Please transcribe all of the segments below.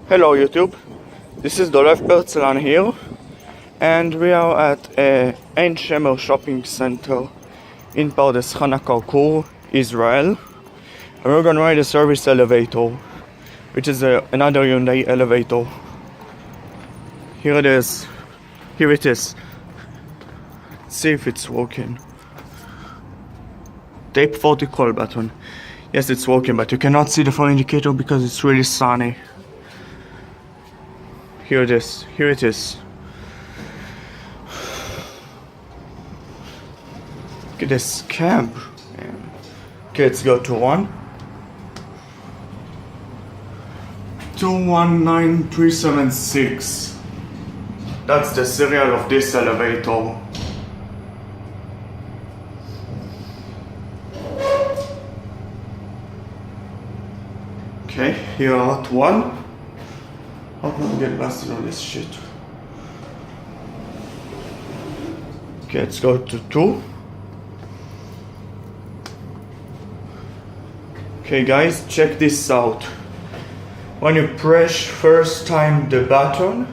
Hello YouTube, this is Dolev Perzelan here, and we are at Ein Shemer Shopping Center in Pardes Hanna-Karkur, Israel. And we're gonna ride a service elevator, which is another Hyundai elevator. Here it is. Here it is. See if it's working. Tape 40 call button. Yes, it's working, but you cannot see the phone indicator because it's really sunny. Here it is. Here it is. Look at this cab. Okay, let's go to 219376. That's the serial of this elevator. Okay, here are at 1. How can we get busted on this shit? Okay, let's go to 2. Okay guys, check this out. When you press first time the button,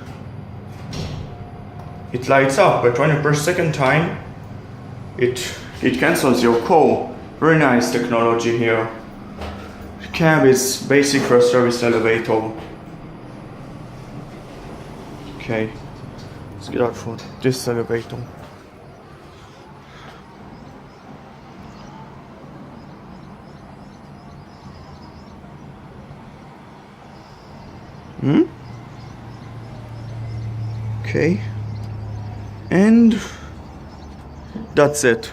it lights up, but when you press second time, it cancels your call. Very nice technology here. The cab is basic for a service elevator. Okay, let's get out for this elevator. Okay, and that's it.